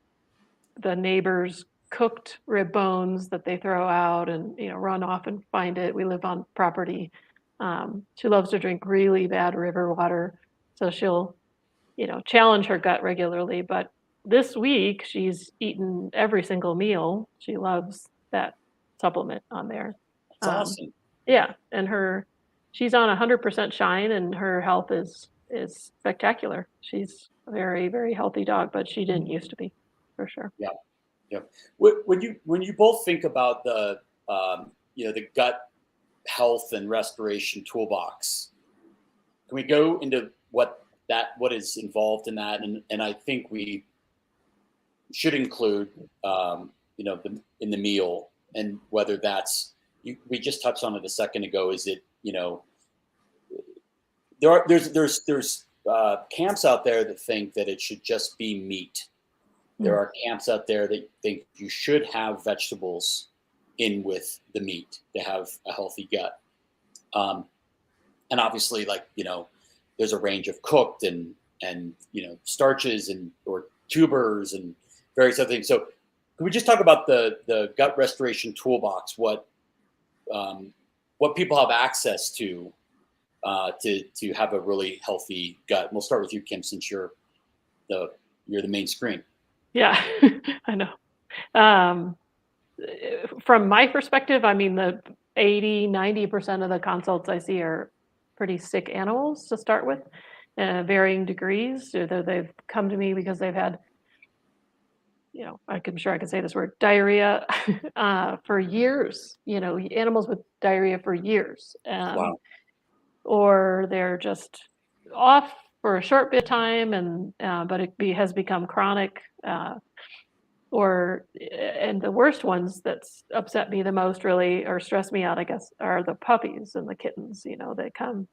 neighbors' cooked rib bones that they throw out, and run off and find it. We live on property. She loves to drink really bad river water, so she'll challenge her gut regularly. But this week she's eaten every single meal. She loves that supplement on there. That's awesome. Yeah, and she's on 100% Shine, and her health is spectacular. She's a very, very healthy dog, but she didn't used to be, for sure. Yeah. When you both think about the the gut health and restoration toolbox, can we go into what is involved in that? And I think we should include, in the meal, and whether that's, we just touched on it a second ago. Is it, there's camps out there that think that it should just be meat. There are camps out there that think you should have vegetables in with the meat to have a healthy gut. And obviously, there's a range of cooked and starches or tubers and various other things. So can we just talk about the gut restoration toolbox? What people have access to have a really healthy gut? And we'll start with you, Kim, since you're the main screen. Yeah, I know. From my perspective, I mean, the 80-90% of the consults I see are pretty sick animals to start with, varying degrees. Either they've come to me because they've had, I'm sure I can say this word, diarrhea for years, animals with diarrhea for years. Wow. Or they're just off for a short bit of time, but it has become chronic. And the worst ones that's upset me the most, really, or stress me out, I guess, are the puppies and the kittens. They come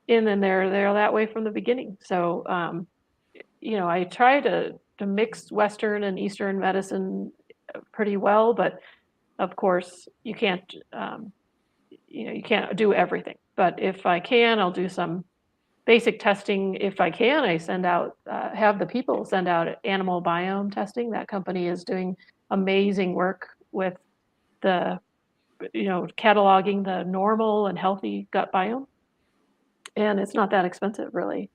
in and they're that way from the beginning. So, I try to mix Western and Eastern medicine pretty well, but of course you can't, you can't do everything. But if I can, I'll do some basic testing. If I can, I send out, have the people send out animal biome testing. That company is doing amazing work with the, cataloging the normal and healthy gut biome. And it's not that expensive, really.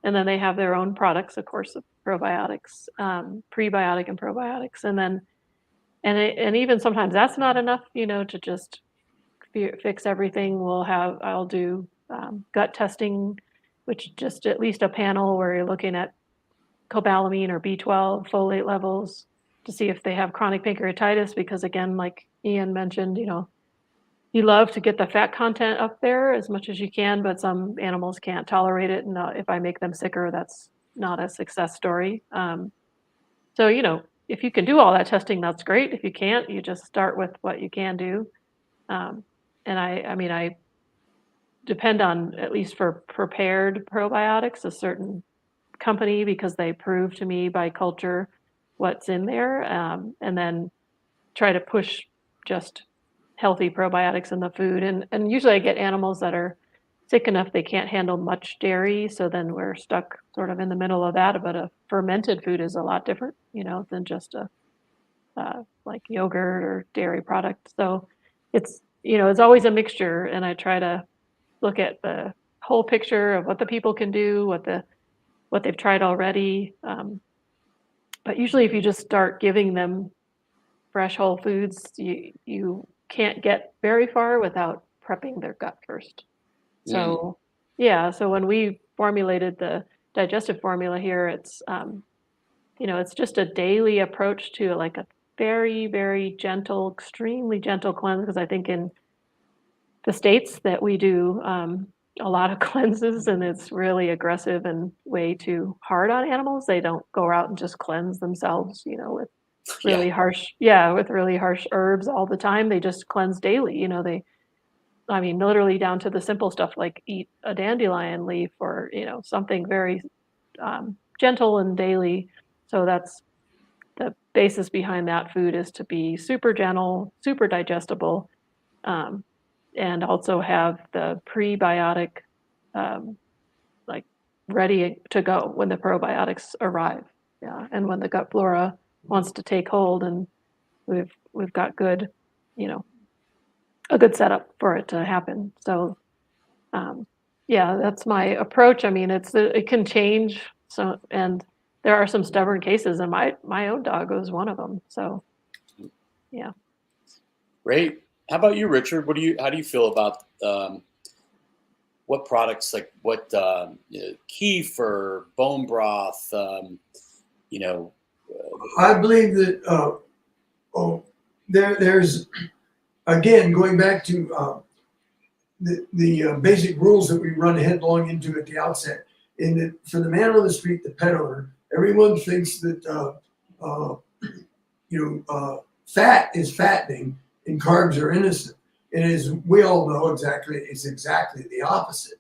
And then they have their own products, of course, of probiotics, prebiotic and probiotics. And then, and even sometimes that's not enough, to just fix everything. I'll do gut testing, which just at least a panel where you're looking at cobalamin or B12 folate levels to see if they have chronic pancreatitis, because again, like Ian mentioned, you love to get the fat content up there as much as you can, but some animals can't tolerate it. And if I make them sicker, that's not a success story. So, if you can do all that testing, that's great. If you can't, you just start with what you can do. And I depend on, at least for prepared probiotics, a certain company, because they prove to me by culture what's in there, and then try to push just healthy probiotics in the food. And usually I get animals that are sick enough they can't handle much dairy, so then we're stuck sort of in the middle of that. But a fermented food is a lot different, than just a like yogurt or dairy product. So it's always a mixture, and I try to look at the whole picture of what the people can do, what they've tried already. But usually if you just start giving them fresh whole foods, you can't get very far without prepping their gut first. So so when we formulated the digestive formula here, it's it's just a daily approach to like a very, very gentle, extremely gentle cleanse, because I think in the States that we do a lot of cleanses, and it's really aggressive and way too hard on animals. They don't go out and just cleanse themselves, with really harsh herbs all the time. They just cleanse daily. Literally down to the simple stuff like eat a dandelion leaf or, something very gentle and daily. So that's the basis behind that food, is to be super gentle, super digestible, and also have the prebiotic ready to go when the probiotics arrive. Yeah, and when the gut flora wants to take hold, and we've got good, a good setup for it to happen. So, that's my approach. It can change. So, and there are some stubborn cases, and my own dog was one of them. So, yeah. Great. How about you, Richard? How do you feel about what products, like what kefir, bone broth, I believe that there's, again, going back to the basic rules that we run headlong into at the outset. In that, for the man on the street, the pet owner, everyone thinks that fat is fattening and carbs are innocent. And as we all know, it's exactly the opposite.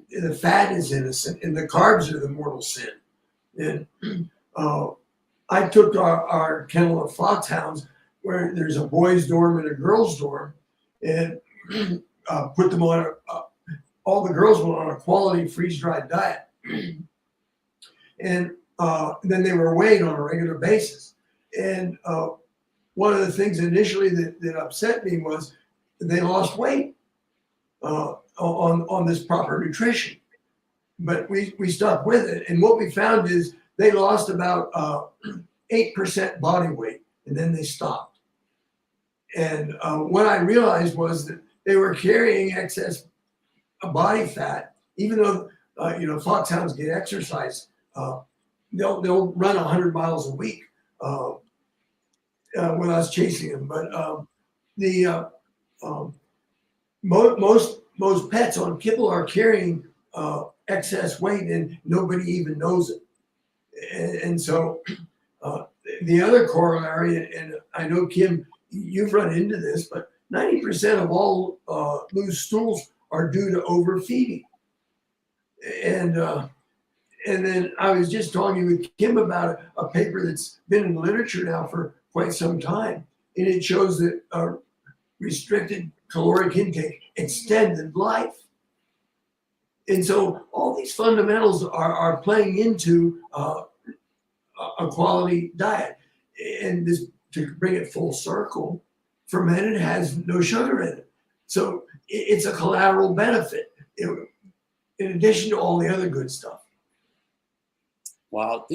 The fat is innocent and the carbs are the mortal sin. And I took our kennel of foxhounds where there's a boys' dorm and a girls' dorm, and put them on all the girls went on a quality freeze-dried diet. And then they were weighed on a regular basis. And one of the things initially that upset me was they lost weight on this proper nutrition. But we stuck with it. And what we found is they lost about 8% body weight, and then they stopped. And what I realized was that they were carrying excess body fat, even though foxhounds get exercise. They'll run 100 miles a week when I was chasing them. But most pets on kibble are carrying excess weight, and nobody even knows it. And so the other corollary, and I know, Kim, you've run into this, but 90% of all loose stools are due to overfeeding. And then I was just talking with Kim about a paper that's been in the literature now for quite some time, and it shows that restricted caloric intake extended life. And so all these fundamentals are playing into a quality diet. And this, to bring it full circle, fermented has no sugar in it. So it's a collateral benefit in addition to all the other good stuff. Wow.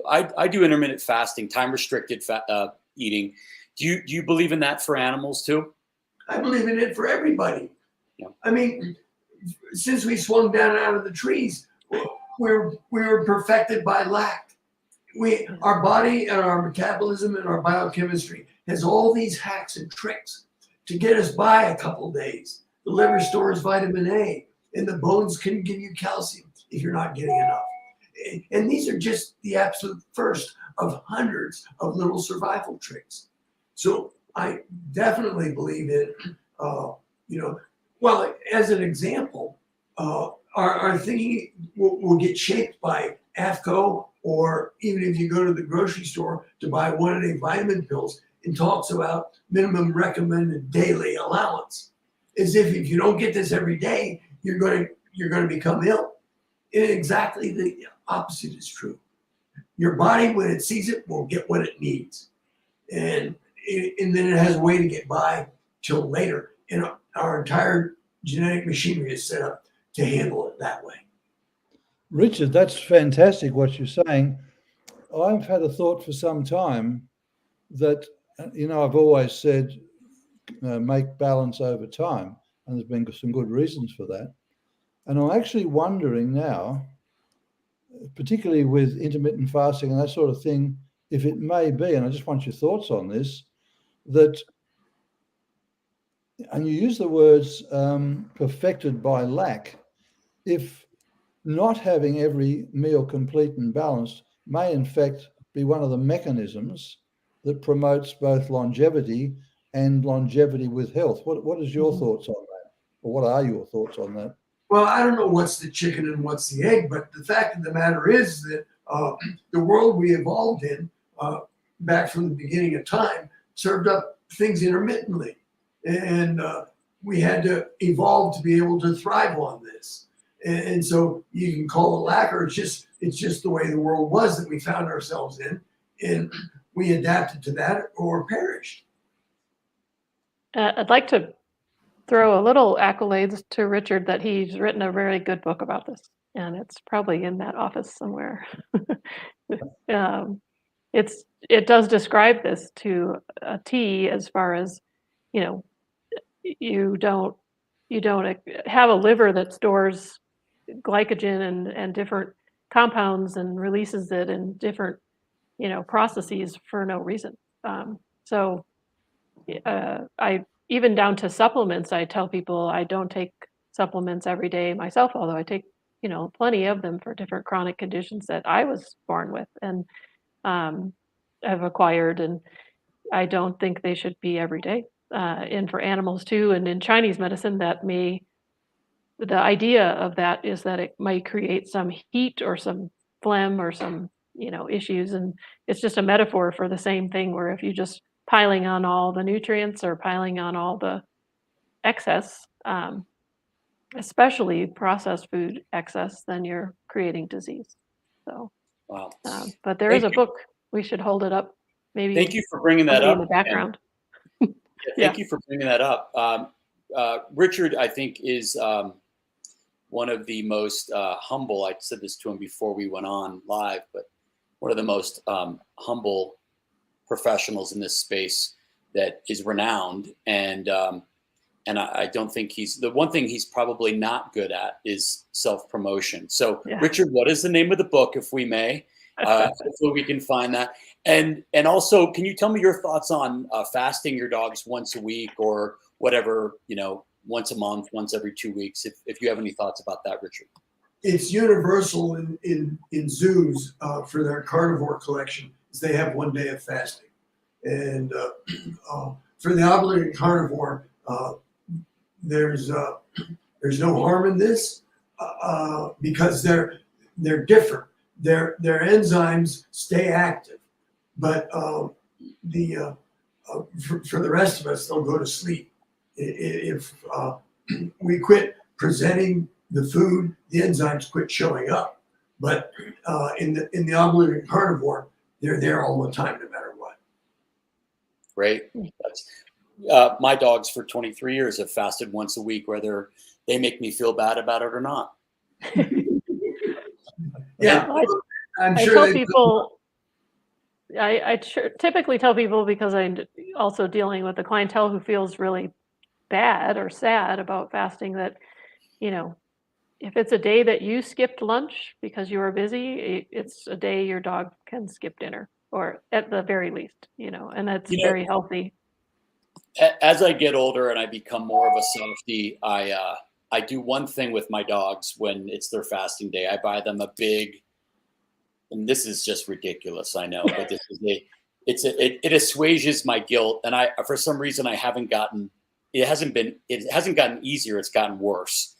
I do intermittent fasting, time restricted eating. Do you believe in that for animals too? I believe in it for everybody. Yeah. I mean, since we swung down out of the trees, we were perfected by lack. Our body and our metabolism and our biochemistry has all these hacks and tricks to get us by a couple days. The liver stores vitamin A, and the bones can give you calcium if you're not getting enough. And these are just the absolute first of hundreds of little survival tricks. So I definitely believe in, well, as an example, our thinking will get shaped by AFCO, or even if you go to the grocery store to buy 1-a-day vitamin pills, it talks about minimum recommended daily allowance, as if you don't get this every day, you're going to become ill. And exactly the opposite is true. Your body, when it sees it, will get what it needs, and then it has a way to get by till later. And our entire genetic machinery is set up to handle it that way. Richard, that's fantastic what you're saying. I've had a thought for some time that, I've always said, make balance over time, and there's been some good reasons for that. And I'm actually wondering now, particularly with intermittent fasting and that sort of thing, if it may be, and I just want your thoughts on this, that, and you use the words perfected by lack, if not having every meal complete and balanced may in fact be one of the mechanisms that promotes both longevity and longevity with health. What is your thoughts on that? Or what are your thoughts on that? Well, I don't know what's the chicken and what's the egg, but the fact of the matter is that the world we evolved in back from the beginning of time served up things intermittently. And we had to evolve to be able to thrive on this. And so you can call it lack, or it's just the way the world was that we found ourselves in, and we adapted to that or perished. I'd like to throw a little accolades to Richard that he's written a very good book about this, and it's probably in that office somewhere. It does describe this to a T, as far as, you don't have a liver that stores glycogen and different compounds and releases it in different processes for no reason. So I, even down to supplements, I tell people I don't take supplements every day myself, although I take plenty of them for different chronic conditions that I was born with. And have acquired, and I don't think they should be every day. And for animals too, and in Chinese medicine, the idea of that is that it might create some heat or some phlegm or some, issues, and it's just a metaphor for the same thing, where if you just piling on all the nutrients or piling on all the excess, especially processed food excess, then you're creating disease. So, Wow. but there is Thank a you. book. We should hold it up. Maybe Thank you for bringing that somebody up. in the background. Yeah, thank Yeah. you for bringing that up. Richard, I think, is one of the most humble. I said this to him before we went on live, but one of the most humble professionals in this space that is renowned. And I don't think the one thing he's probably not good at is self-promotion. So, Yeah. Richard, what is the name of the book, if we may? Hopefully we can find that. And also, can you tell me your thoughts on fasting your dogs once a week or whatever, once a month, once every 2 weeks, if you have any thoughts about that, Richard? It's universal in zoos for their carnivore collection. They have 1 day of fasting, and for the obligate carnivore, there's no harm in this because they're different. Their enzymes stay active, but for the rest of us, they'll go to sleep. If we quit presenting the food, the enzymes quit showing up. But in the obligate carnivore, they're there all the time, no matter what. Great. That's, my dogs for 23 years have fasted once a week, whether they make me feel bad about it or not. Yeah, I'm I sure tell they people, I typically tell people, because I'm also dealing with a clientele who feels really bad or sad about fasting, that, if it's a day that you skipped lunch because you were busy, it's a day your dog can skip dinner, or at the very least, and that's very healthy. As I get older and I become more of a softie, I do one thing with my dogs when it's their fasting day. I buy them a big, and this is just ridiculous, I know, but it assuages my guilt. And for some reason, it hasn't gotten easier. It's gotten worse.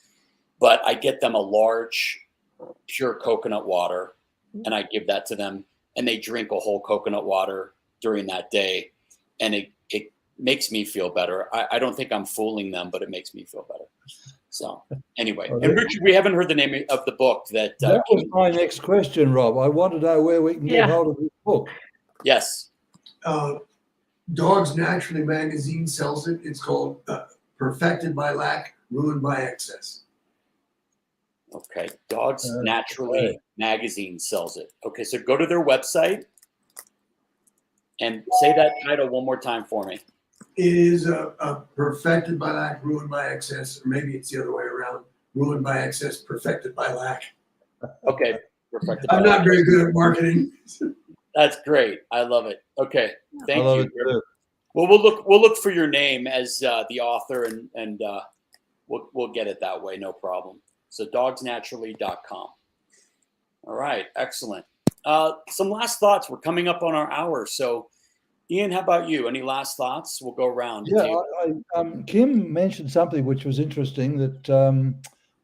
But I get them a large, pure coconut water, and I give that to them, and they drink a whole coconut water during that day, and it makes me feel better. I don't think I'm fooling them, but it makes me feel better. So anyway, and Richard, we haven't heard the name of the book that was my next question, Rob. I want to know where we can get hold of this book. Yes. Dogs Naturally magazine sells it. It's called Perfected by Lack, Ruined by Excess. Okay. Dogs Naturally magazine sells it. Okay. So go to their website and say that title one more time for me. It is Perfected by Lack, Ruined by Excess, or maybe it's the other way around. Ruined by excess, perfected by lack. Okay. Perfected I'm not very good at marketing. That's great. I love it. Okay. Thank you. It. Well, we'll look for your name as the author, and we'll get it that way. No problem. So dogsnaturally.com. All right. Excellent. Some last thoughts. We're coming up on our hour. So Ian, how about you? Any last thoughts? We'll go around. Yeah, Kim mentioned something which was interesting, that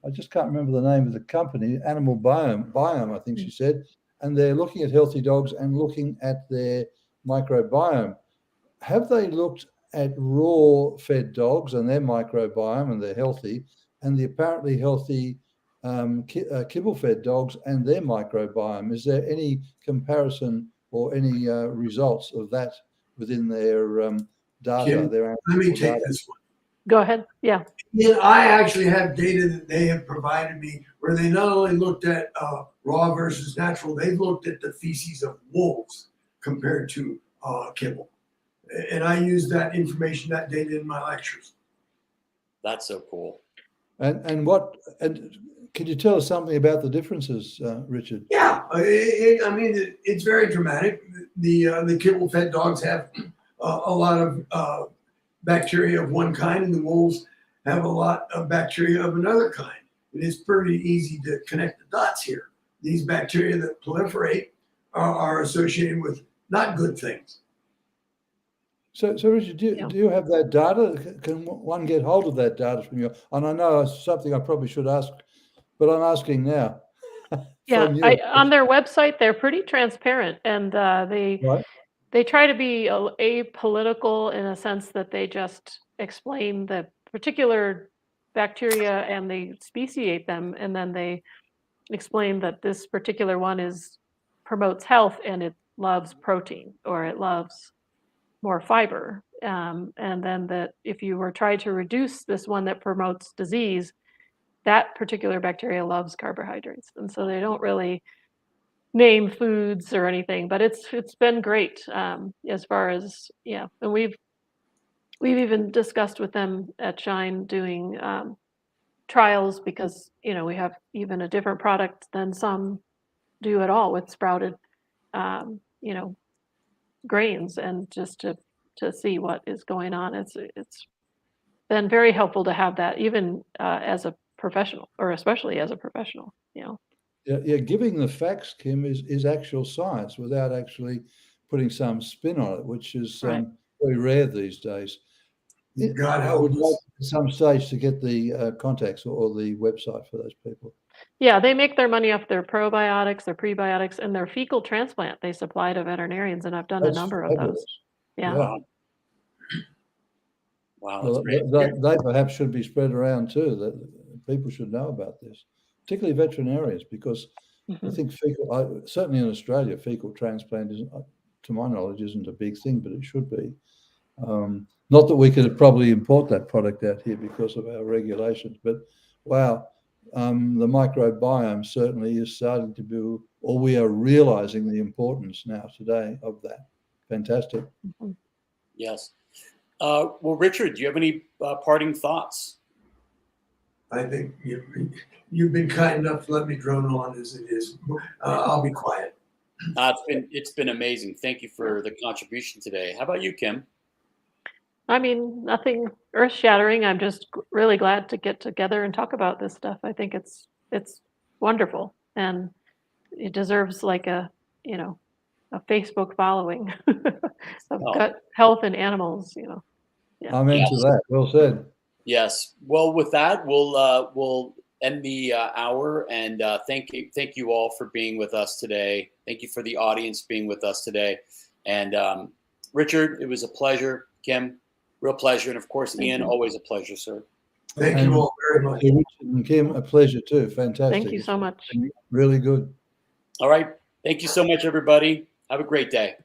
I just can't remember the name of the company, Animal Biome, I think she said, and they're looking at healthy dogs and looking at their microbiome. Have they looked at raw fed dogs and their microbiome, and they're healthy, and the apparently healthy kibble fed dogs and their microbiome? Is there any comparison or any results of that within their data? Kim, let me take this one. Go ahead. Yeah. Yeah, I actually have data that they have provided me where they not only looked at raw versus natural, they've looked at the feces of wolves compared to kibble. And I use that information, that data in my lectures. That's so cool. And can you tell us something about the differences, Richard? Yeah, it's very dramatic. The kibble-fed dogs have a lot of bacteria of one kind, and the wolves have a lot of bacteria of another kind. It is pretty easy to connect the dots here. These bacteria that proliferate are associated with not good things. So Richard, do you have that data? Can one get hold of that data from you? And I know it's something I probably should ask, but I'm asking now. Yeah, From you. on their website, they're pretty transparent, and Right. they try to be apolitical in a sense that they just explain the particular bacteria and they speciate them, and then they explain that this particular one promotes health and it loves protein or it loves more fiber. And then that if you were trying to reduce this one that promotes disease, that particular bacteria loves carbohydrates. And so they don't really name foods or anything, but it's been great as far as, yeah. And we've even discussed with them at Shine doing trials because, we have even a different product than some do at all with sprouted, you know, grains, and just to see what is going on. It's been very helpful to have that, even as a professional, or especially as a professional. Yeah, giving the facts, Kim, is actual science without actually putting some spin on it, which is Right. very rare these days. God I would help like us. at some stage to get the contacts or the website for those people. Yeah, they make their money off their probiotics, their prebiotics, and their fecal transplant they supply to veterinarians, and I've done a That's number of fabulous. those. Yeah. Yeah. Wow, Well, that's great. they perhaps should be spread around too. That people should know about this, particularly veterinarians, because I Mhm. think certainly in Australia, fecal transplant isn't, to my knowledge, isn't a big thing, but it should be. Not that we could probably import that product out here because of our regulations, but wow, the microbiome certainly is starting to be, or we are realizing the importance now today of that. Fantastic. Mhm. Yes. Well, Richard, do you have any parting thoughts? I think you've been kind enough to let me drone on as it is. I'll be quiet. It's been amazing. Thank you for the contribution today. How about you, Kim? I mean, nothing earth-shattering. I'm just really glad to get together and talk about this stuff. I think it's wonderful, and it deserves like a Facebook following of Oh, gut health and animals. Yeah. I'm into yes. that. Well said. Yes. Well, with that, we'll end the hour, and thank you all for being with us today. Thank you for the audience being with us today. And Richard, it was a pleasure. Kim, real pleasure, and of course, Thank Ian, you. always a pleasure, sir. Thank you all very much. To Richard and Kim, a pleasure too. Fantastic. Thank you so much. Really good. All right. Thank you so much, everybody. Have a great day.